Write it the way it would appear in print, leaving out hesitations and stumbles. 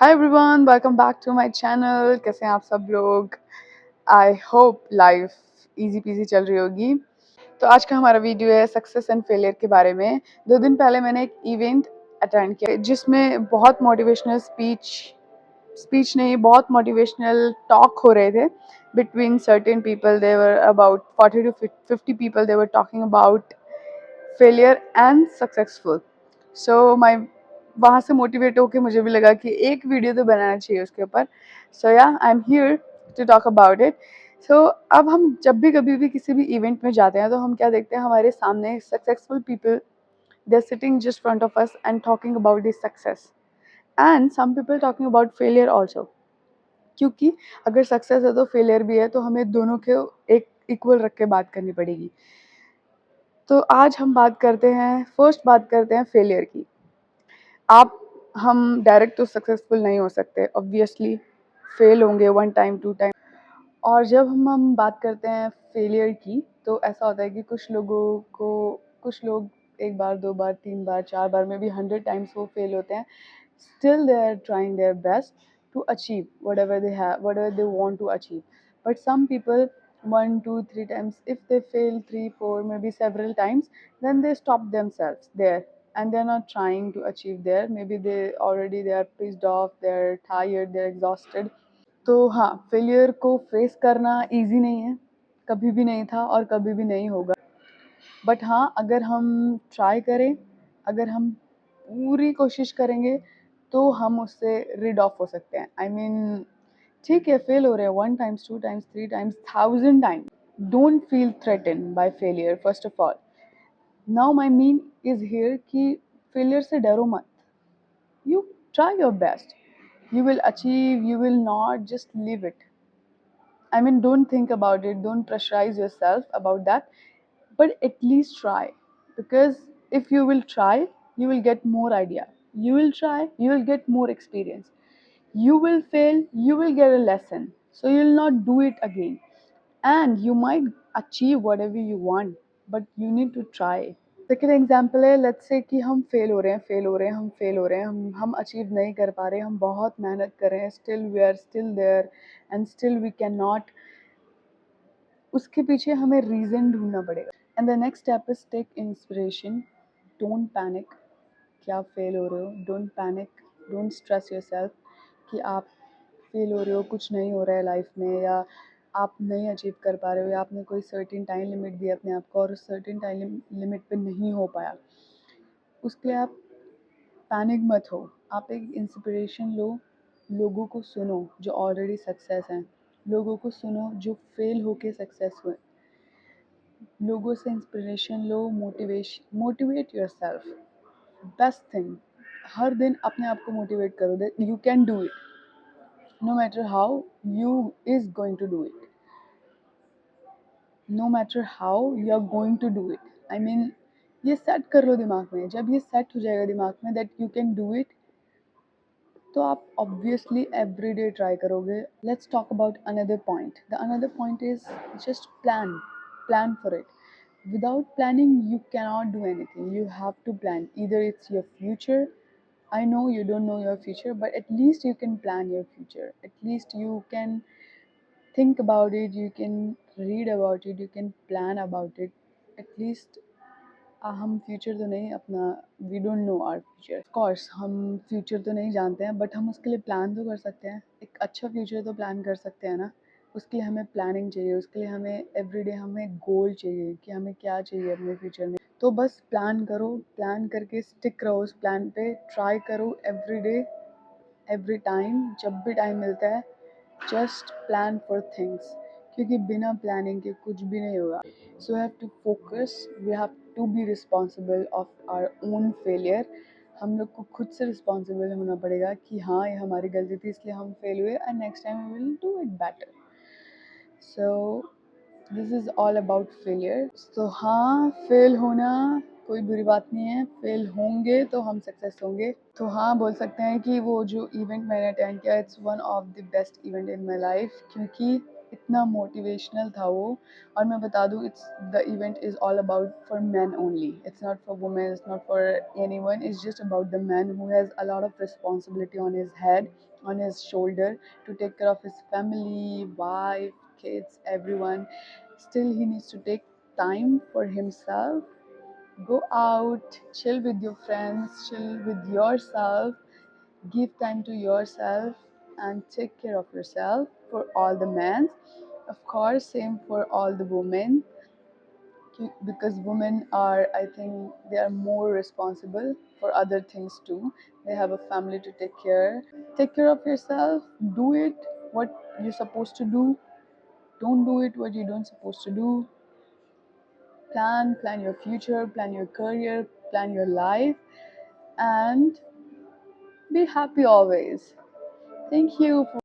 Hi everyone, welcome back to my channel. कैसे हैं आप सब लोग? I hope life easy peasy चल रही होगी। तो आज का हमारा वीडियो है सक्सेस एंड फेलियर के बारे में। 2 दिन पहले मैंने एक इवेंट अटेंड किया जिसमें बहुत मोटिवेशनल स्पीच नहीं, बहुत मोटिवेशनल टॉक हो रहे थे between certain people. They were about 40 to 50 people. They were talking about failure and successful. So my वहाँ से मोटिवेट होकर मुझे भी लगा कि एक वीडियो तो बनाना चाहिए उसके ऊपर। So yeah I am here to talk about it. So अब हम जब भी कभी भी किसी भी इवेंट में जाते हैं तो हम क्या देखते हैं, हमारे सामने successful people, they are sitting just front of us and talking about this success, and some people talking about failure also. क्योंकि अगर सक्सेस है तो फेलियर भी है, तो हमें दोनों के एक इक्वल रख के बात करनी पड़ेगी। तो आज हम फर्स्ट बात करते हैं फेलियर की। हम डायरेक्ट तो सक्सेसफुल नहीं हो सकते, ऑब्वियसली फेल होंगे 1 टाइम 2 टाइम। और जब हम बात करते हैं फेलियर की, तो ऐसा होता है कि कुछ लोग 1 बार 2 बार 3 बार 4 बार में भी 100 टाइम्स वो फेल होते हैं। Still they are trying their best to achieve whatever they want to achieve. But some people 1 2 3 times, if they fail 3 4 maybe several times, then they stop themselves there and they're not trying to achieve there. Maybe they are pissed off, they're tired, they're exhausted. तो हाँ, failure को face करना easy नहीं है, कभी भी नहीं था और कभी भी नहीं होगा। बट हाँ, अगर हम ट्राई करें, अगर हम पूरी कोशिश करेंगे तो हम उससे रिड ऑफ हो सकते हैं। आई मीन, ठीक है, फेल हो रहे हैं 1 times 2 times 3 times 1000 times, don't feel threaten bye failure first of all. Now my mean is here कि फेलियर से डरो मत। You try your best. You will achieve, you will not just leave it. I mean, don't think about it, don't pressurize yourself about that, but at least try. Because if you will try, you will get more idea. You will try, you will get more experience. You will fail, you will get a lesson. So you will not do it again. And you might achieve whatever you want, but you need to try. Second example है, let's say कि हम fail हो रहे हैं, हम achieve नहीं कर पा रहे, हम बहुत मेहनत कर रहे हैं, still we are still there and still we can not. उसके पीछे हमें रीज़न ढूंढना पड़ेगा। And the next step is take inspiration. Don't panic कि आप फेल हो रहे हो, don't panic, don't stress yourself कि आप फेल हो रहे हो, कुछ नहीं हो रहा है लाइफ में, या आप नहीं अचीव कर पा रहे हो, या आपने कोई सर्टेन टाइम लिमिट दी अपने आप को और उस सर्टेन टाइम लिमिट पे नहीं हो पाया, उसके लिए आप पैनिक मत हो। आप एक इंस्पिरेशन लो, लोगों को सुनो जो ऑलरेडी सक्सेस हैं, लोगों को सुनो जो फेल होके सक्सेस हुए, लोगों से इंस्पिरेशन लो, motivate yourself. Best thing, हर दिन अपने आप को मोटिवेट करो that you can do it, no matter how you is going to do it, no matter how you are going to do it. I mean, ये set कर लो दिमाग में। जब ये सेट हो जाएगा दिमाग में that you can do it, तो आप ऑब्वियसली एवरी डे ट्राई करोगे। Let's talk about another point. The another point is just plan for it. Without planning, you cannot do anything. You have to plan. Either it's your future. I know you don't know your future, but at least you can plan your future. At least you can think about it, you can read about it, you can plan about it. At least हम future तो नहीं अपना, we don't know our future. Of course हम future तो नहीं जानते हैं, but हम उसके लिए प्लान तो कर सकते हैं। एक अच्छा फ्यूचर तो प्लान कर सकते हैं ना। उसके लिए हमें प्लानिंग चाहिए, उसके लिए हमें एवरीडे हमें गोल चाहिए कि हमें क्या चाहिए अपने फ्यूचर में। तो बस प्लान करो, प्लान करके स्टिक रहो उस प्लान पे, ट्राई करो एवरीडे, एवरी टाइम, जब भी टाइम मिलता है जस्ट प्लान फॉर थिंग्स। क्योंकि बिना प्लानिंग के कुछ भी नहीं होगा। So have to focus, we have to be responsible of our own failure. हम लोग को खुद से रिस्पॉन्सिबल होना पड़ेगा कि हाँ, ये हमारी गलती थी इसलिए हम फेल हुए, and next time we will do it better. So this is all about failure. तो हाँ, फेल होना कोई बुरी बात नहीं है, फेल होंगे तो हम सक्सेस होंगे। तो हाँ, बोल सकते हैं कि वो जो इवेंट मैंने अटेंड किया, it's one of the best event in my life. क्योंकि इतना मोटिवेशनल था वो। और मैं बता दूँ, it's the event is all about for man only, it's not for women, it's not for anyone, it's just about the man who has a lot of responsibility on his head, on his shoulder, to take care of his family, wife, kids, everyone. Still, he needs to take time for himself. Go out, chill with your friends, chill with yourself, give time to yourself, and take care of yourself. For all the men, of course, same for all the women, because women are, I think, they are more responsible for other things too. They have a family to take care of yourself. Do it what you're supposed to do. Don't do it what you don't supposed to do. Plan your future, plan your career, plan your life, and be happy always. Thank you for